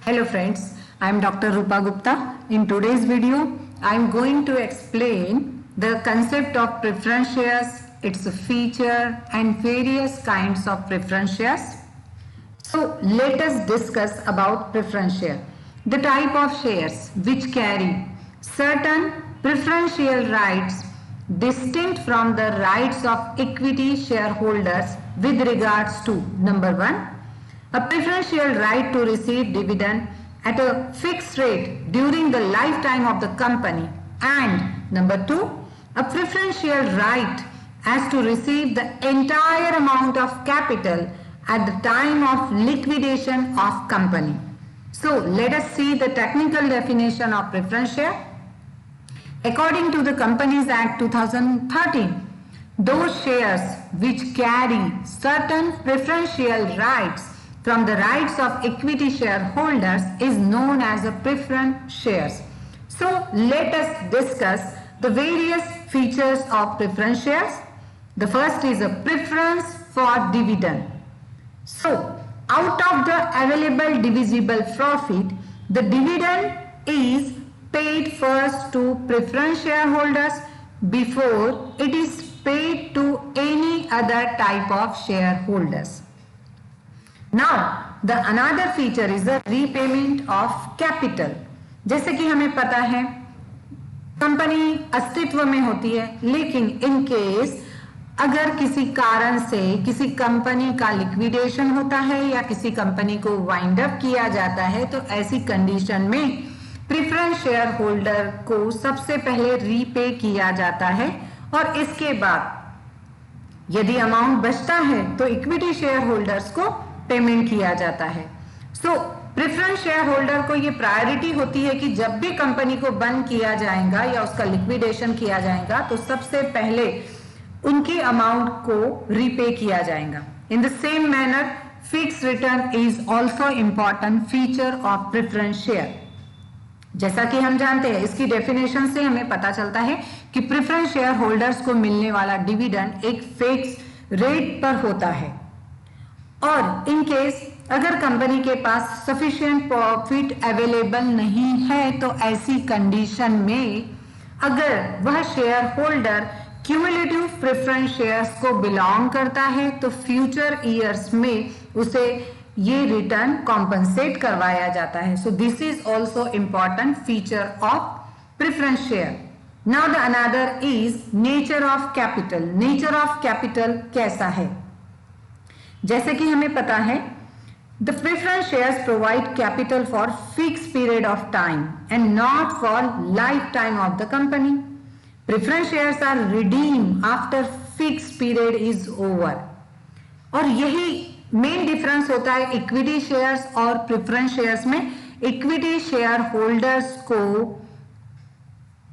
Hello friends, I am Dr. Rupa Gupta. In today's video, I am going to explain the concept of preference shares, its feature and various kinds of preference shares. So let us discuss about preference share. The type of shares which carry certain preferential rights distinct from the rights of equity shareholders with regards to number 1, a preferential right to receive dividend at a fixed rate during the lifetime of the company, and number 2, a preferential right as to receive the entire amount of capital at the time of liquidation of company. So let us see the technical definition of preference share. According to the Companies Act 2013, those shares which carry certain preferential rights from the rights of equity shareholders is known as a preference shares. So let us discuss the various features of preference shares. The first is a preference for dividend. So out of the available divisible profit, the dividend is paid first to preference shareholders before it is paid to any other type of shareholders. Now, the another feature is the repayment of capital. जैसे कि हमें पता है company अस्तित्व में होती है, लेकिन इन केस अगर किसी कारण से किसी कंपनी का लिक्विडेशन होता है या किसी कंपनी को वाइंड अप किया जाता है, तो ऐसी कंडीशन में प्रेफरेंस शेयर होल्डर को सबसे पहले रीपे किया जाता है और इसके बाद यदि अमाउंट बचता है तो इक्विटी शेयर होल्डर्स को पेमेंट किया जाता है. सो प्रेफरेंस शेयर होल्डर को ये प्रायोरिटी होती है कि जब भी कंपनी को बंद किया जाएगा या उसका लिक्विडेशन किया जाएगा तो सबसे पहले उनकी अमाउंट को रीपे किया जाएगा. In the same manner fix return is also important feature of preference share. जैसा कि हम जानते हैं, इसकी डेफिनेशन से हमें पता चलता है कि प्रेफरेंस शेयर होल्डर्स को मिलने वाला डिविडेंड एक फिक्स रेट पर होता है और इन केस अगर कंपनी के पास सफिशिएंट प्रॉफिट अवेलेबल नहीं है तो ऐसी कंडीशन में अगर वह share holder cumulative preference shares को बिलोंग करता है तो फ्यूचर ईयर्स में उसे ये रिटर्न कॉम्पनसेट करवाया जाता है. So this is also important feature of preference share. Now the another is nature of capital. Nature of capital कैसा है? जैसे कि हमें पता है the preference shares provide capital for fix period of time and not for life time of the company. Preference shares are redeem after fix period is over. और यही main difference होता है इक्विटी शेयर्स और preference shares में. Equity share holders को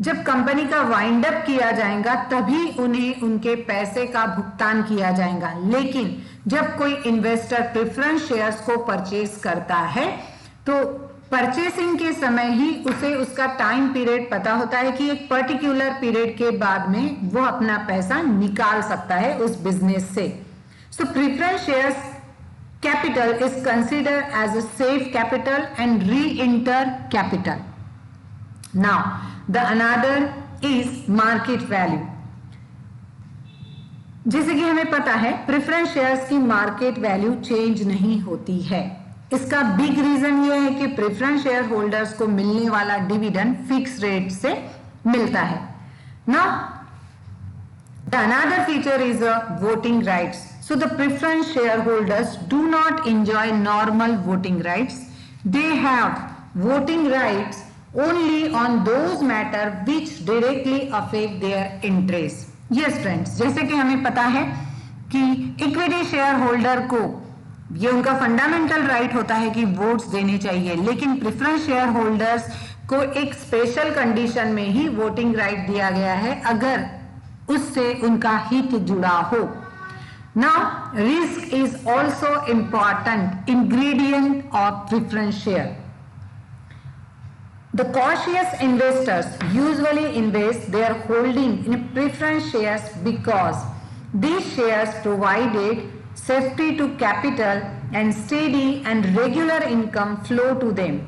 जब company का wind up किया जाएगा तभी उन्हें उनके पैसे का भुगतान किया जाएगा, लेकिन जब कोई इन्वेस्टर प्रेफरेंस शेयर्स को परचेज करता है तो परचेसिंग के समय ही उसे उसका टाइम पीरियड पता होता है कि एक पर्टिकुलर पीरियड के बाद में वो अपना पैसा निकाल सकता है उस बिजनेस से. So preference shares capital is considered as a safe capital and re-enter capital. Now, the another is market value. जैसे कि हमें पता है प्रेफरेंस शेयर्स की मार्केट वैल्यू चेंज नहीं होती है. इसका बिग रीजन ये है कि प्रेफरेंस शेयर होल्डर्स को मिलने वाला डिविडेंड फिक्स रेट से मिलता है. Now, the another feature is voting rights. So the preference shareholders do not enjoy normal voting rights. They have voting rights only on those matters which directly affect their interests. Yes friends, जैसे कि हमें पता है कि equity share holder को ये उनका fundamental right होता है कि वोट्स देने चाहिए, लेकिन प्रेफरेंस शेयर होल्डर्स को एक स्पेशल कंडीशन में ही वोटिंग राइट दिया गया है अगर उससे उनका हित जुड़ा हो. Now, risk is also important ingredient of preference share. The cautious investors usually invest their holding in preference shares because these shares provided safety to capital and steady and regular income flow to them.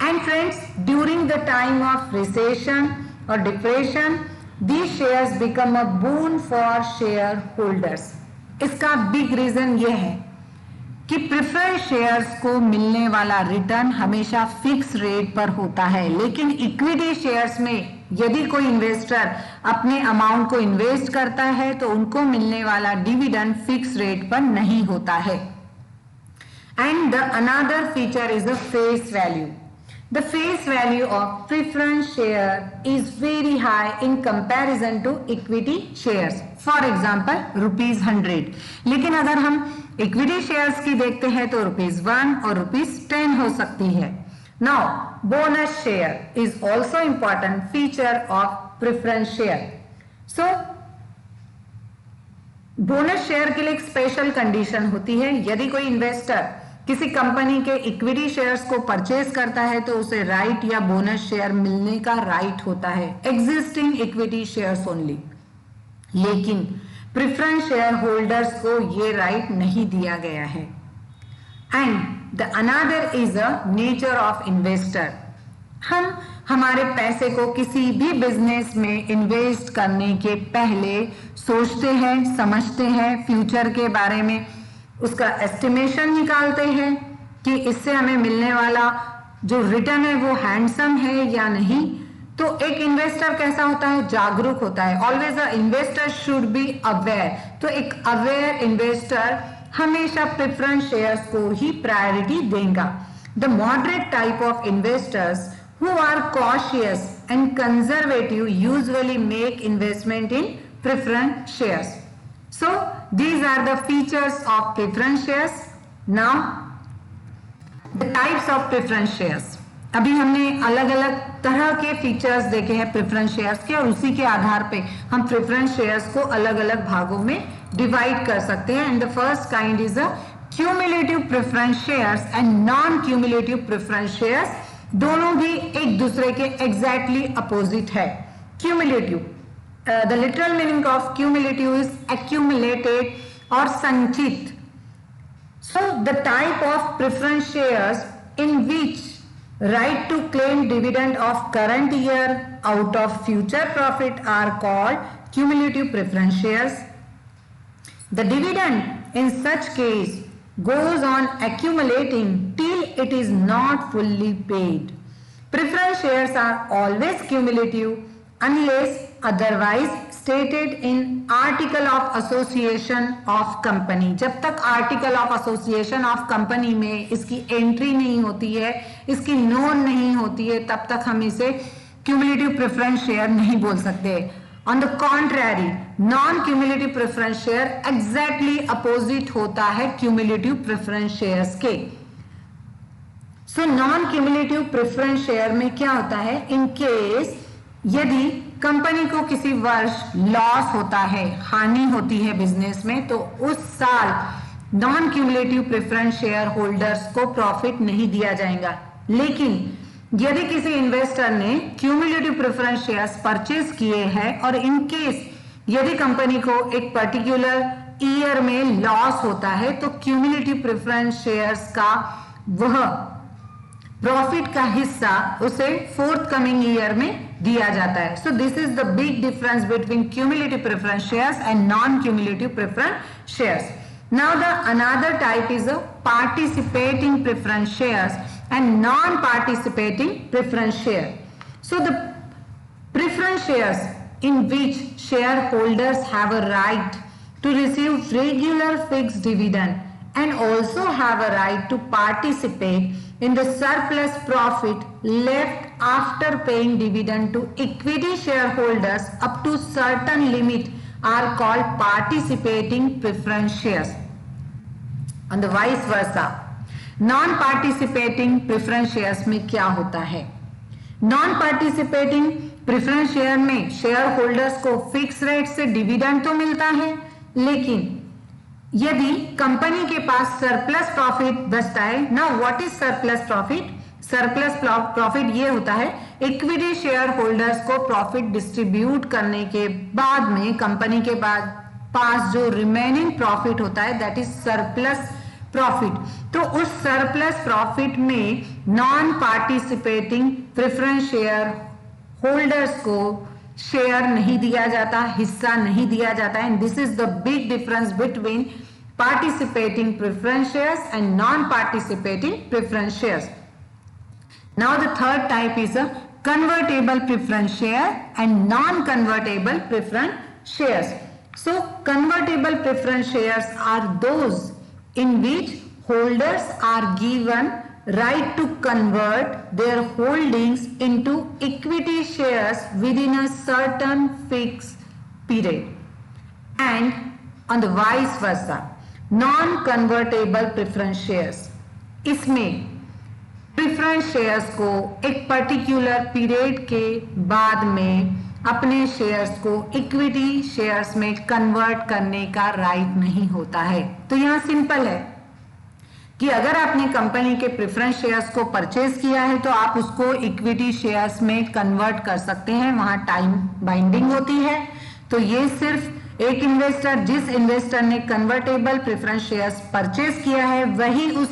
And friends, during the time of recession or depression, these shares become a boon for shareholders. इसका big reason ये है कि preference shares को मिलने वाला return हमेशा fix rate पर होता है, लेकिन इक्विटी शेयर्स में यदि कोई इन्वेस्टर अपने अमाउंट को इन्वेस्ट करता है तो उनको मिलने वाला डिविडेंड फिक्स रेट पर नहीं होता है. And the another feature is the face value. The face value of preference share is very high in comparison to equity shares. For example, ₹100. लेकिन अगर हम equity shares की देखते हैं तो ₹1 और ₹10 हो सकती है. Now, bonus share is also important feature of preference share. So, bonus share के लिए एक स्पेशल कंडीशन होती है. यदि कोई इन्वेस्टर किसी कंपनी के इक्विटी शेयर्स को परचेज करता है तो उसे राइट या बोनस शेयर मिलने का राइट होता है, एग्जिस्टिंग इक्विटी शेयर्स ओनली. लेकिन प्रेफरेंस शेयर होल्डर्स को ये राइट नहीं दिया गया है. And the another is a nature of investor. हम हमारे पैसे को किसी भी बिजनेस में इन्वेस्ट करने के पहले सोचते हैं, समझते हैं, फ्यूचर के बारे में उसका एस्टिमेशन निकालते हैं कि इससे हमें मिलने वाला जो रिटर्न है वो हैंडसम है या नहीं. तो एक इन्वेस्टर कैसा होता है? जागरूक होता है. Always a investor should be aware. तो एक अवेयर इन्वेस्टर हमेशा प्रेफरेंस शेयर्स को ही प्रायोरिटी देगा. The moderate type of investors who are cautious and conservative usually make investment in preference shares. So these are the features of preference shares. Now the types of preference shares. अभी हमने अलग अलग तरह के features देखे हैं preference shares के और उसी के आधार पे हम प्रेफरेंस शेयर्स को अलग अलग भागों में डिवाइड कर सकते हैं. And the first kind is a cumulative preference shares and non cumulative preference shares. दोनों भी एक दूसरे के एग्जैक्टली अपोजिट है. Cumulative, the literal meaning of cumulative is accumulated or sanchit. So the type of preference shares in which right to claim dividend of current year out of future profit are called cumulative preference shares. The dividend in such case goes on accumulating till it is not fully paid. Preference shares are always cumulative unless otherwise stated in article of association of company. जब तक article of association of company में इसकी entry नहीं होती है, इसकी known नहीं होती है, तब तक हम इसे cumulative preference share नहीं बोल सकते. On the contrary, non cumulative preference share exactly opposite होता है cumulative preference shares के. So non cumulative preference share में क्या होता है? In case यदि कंपनी को किसी वर्ष लॉस होता है, हानि होती है बिजनेस में, तो उस साल non cumulative preference share holders को प्रॉफिट नहीं दिया जाएगा. लेकिन यदि किसी इन्वेस्टर ने क्यूमुलेटिव प्रेफरेंस शेयर्स परचेज किए हैं और इन केस यदि कंपनी को एक पर्टिकुलर ईयर में लॉस होता है तो क्यूमुलेटिव प्रेफरेंस शेयर्स का वह प्रॉफिट का हिस्सा उसे फोर्थ कमिंग ईयर में दिया जाता है. So this is the big difference between cumulative preference shares and non cumulative preference shares. Now the another type is a participating preference shares and non participating preference share. So the preference shares in which shareholders have a right to receive regular fixed dividend and also have a right to participate in the surplus profit left after paying dividend to equity shareholders up to certain limit are called participating preference shares. And the vice versa, non-participating preference shares में क्या होता है? Non-participating preference share में share holders को fix rate से dividend तो मिलता है, लेकिन यदि कंपनी के पास सरप्लस प्रॉफिट बचता है. Now what is surplus profit? Surplus profit ये होता है इक्विटी शेयर होल्डर्स को प्रॉफिट डिस्ट्रीब्यूट करने के बाद में कंपनी के पास जो रिमेनिंग प्रॉफिट होता है, दैट इज सरप्लस प्रॉफिट। तो उस सरप्लस प्रॉफिट में non participating preference share holders को शेयर नहीं दिया जाता, हिस्सा नहीं दिया जाता है। And this is the big difference between participating preference shares and non-participating preference shares. Now the third type is a convertible preference share and non-convertible preference shares. So convertible preference shares are those in which holders are given right to convert their holdings into equity shares within a certain fixed period, and on the vice versa non convertible preference shares, इसमें preference shares को एक particular period के बाद में अपने shares को equity shares में convert करने का राइट नहीं होता है। तो यहां सिंपल है कि अगर आपने कंपनी के प्रेफरेंस शेयर्स को परचेज किया है तो आप उसको इक्विटी शेयर्स में कन्वर्ट कर सकते हैं, वहां टाइम बाइंडिंग होती है। तो ये सिर्फ एक इन्वेस्टर, जिस इन्वेस्टर ने कन्वर्टेबल प्रेफरेंस शेयर्स परचेज किया है वही उस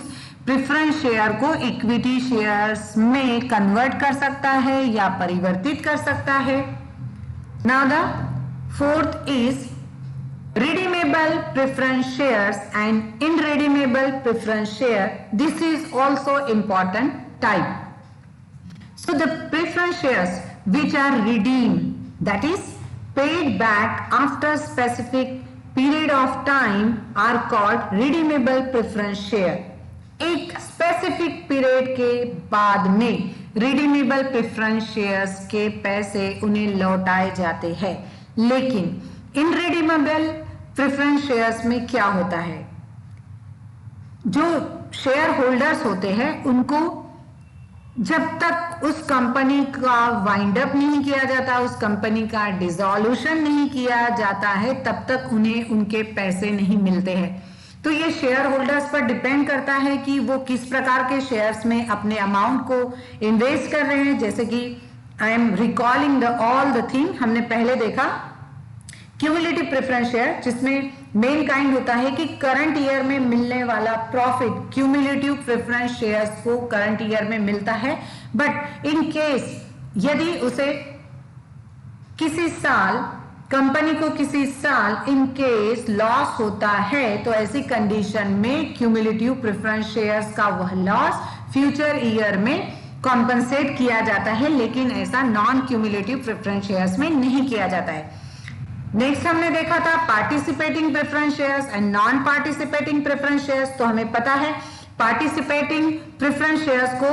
प्रेफरेंस शेयर को इक्विटी शेयर्स में कन्वर्ट कर सकता है या परिवर्तित कर सकता है। Now the fourth is redeemable preference shares and irredeemable preference share. This is also important type. So the preference shares which are redeemed, that is paid back after specific period of time, are called redeemable preference share. एक specific period के बाद में redeemable preference shares के पैसे उन्हें लौटाए जाते हैं। लेकिन इनरिडीमेबल प्रेफरेंस शेयर्स में क्या होता है, जो शेयर होल्डर्स होते हैं उनको जब तक उस कंपनी का वाइंड अप नहीं किया जाता, उस कंपनी का डिसॉल्यूशन नहीं किया जाता है, तब तक उन्हें उनके पैसे नहीं मिलते हैं। तो ये शेयर होल्डर्स पर डिपेंड करता है कि वो किस प्रकार के शेयर्स में अपने अमाउंट को इन्वेस्ट कर रहे हैं। जैसे कि I am recalling the all the thing, हमने पहले देखा क्यूमुलेटिव प्रेफरेंस शेयर, जिसमें मेन काइंड होता है कि करंट ईयर में मिलने वाला प्रॉफिट क्यूमुलेटिव प्रेफरेंस शेयर्स को करंट ईयर में मिलता है। बट इन केस यदि उसे किसी साल, कंपनी को किसी साल इन केस लॉस होता है तो ऐसी कंडीशन में क्यूमुलेटिव प्रेफरेंस शेयर्स का वह लॉस फ्यूचर ईयर में कॉम्पनसेट किया जाता है, लेकिन ऐसा नॉन क्यूमुलेटिव प्रेफरेंस शेयर्स में नहीं किया जाता है। नेक्स्ट हमने देखा था participating preference shares and non participating preference shares. तो हमें पता है पार्टिसिपेटिंग प्रेफरेंस शेयर्स को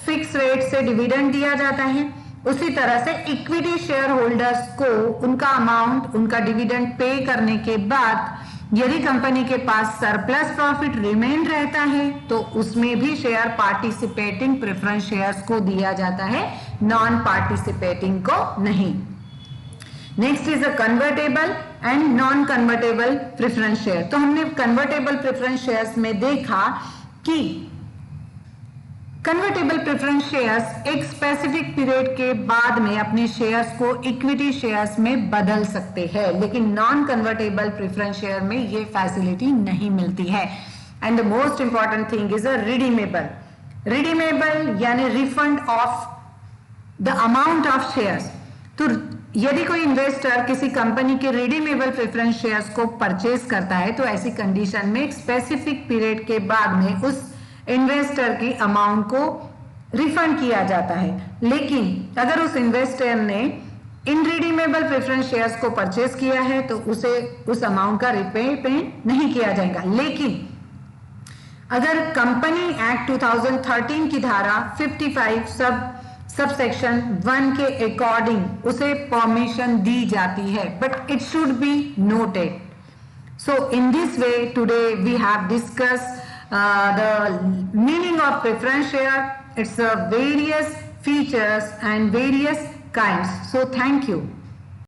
फिक्स रेट से डिविडेंड दिया जाता है, उसी तरह से इक्विटी शेयर होल्डर्स को उनका अमाउंट, उनका डिविडेंड पे करने के बाद यदि कंपनी के पास सरप्लस प्रॉफिट रिमेन रहता है तो उसमें भी शेयर पार्टिसिपेटिंग प्रेफरेंस शेयर्स को दिया जाता है, नॉन पार्टिसिपेटिंग को नहीं। Next is a convertible and non convertible preference share. तो हमने कन्वर्टेबल प्रेफरेंस शेयर्स में देखा कि कन्वर्टेबल प्रेफरेंस शेयर्स एक स्पेसिफिक पीरियड के बाद में अपने शेयर्स को इक्विटी शेयर्स में बदल सकते हैं, लेकिन नॉन कन्वर्टेबल प्रेफरेंस शेयर में ये फैसिलिटी नहीं मिलती है। And the most important thing is a redeemable. Redeemable यानी refund of the amount of shares. तो यदि कोई इन्वेस्टर किसी कंपनी के रिडीमेबल प्रेफरेंस शेयर्स को परचेज करता है तो ऐसी कंडीशन में एक स्पेसिफिक पीरियड के बाद में उस इन्वेस्टर की अमाउंट को रिफंड किया जाता है। लेकिन अगर उस इन्वेस्टर ने इनरिडीमेबल प्रेफरेंस शेयर्स को परचेज किया है तो उसे उस अमाउंट का रिपेमेंट नहीं किया जाएगा। लेकिन अगर कंपनी एक्ट 2013 की धारा 55 सबसेक्शन 1 के अकॉर्डिंग उसे परमिशन दी जाती है, but it should be noted. So in this way today we have discussed the meaning of preference share, its various features and various kinds. So thank you.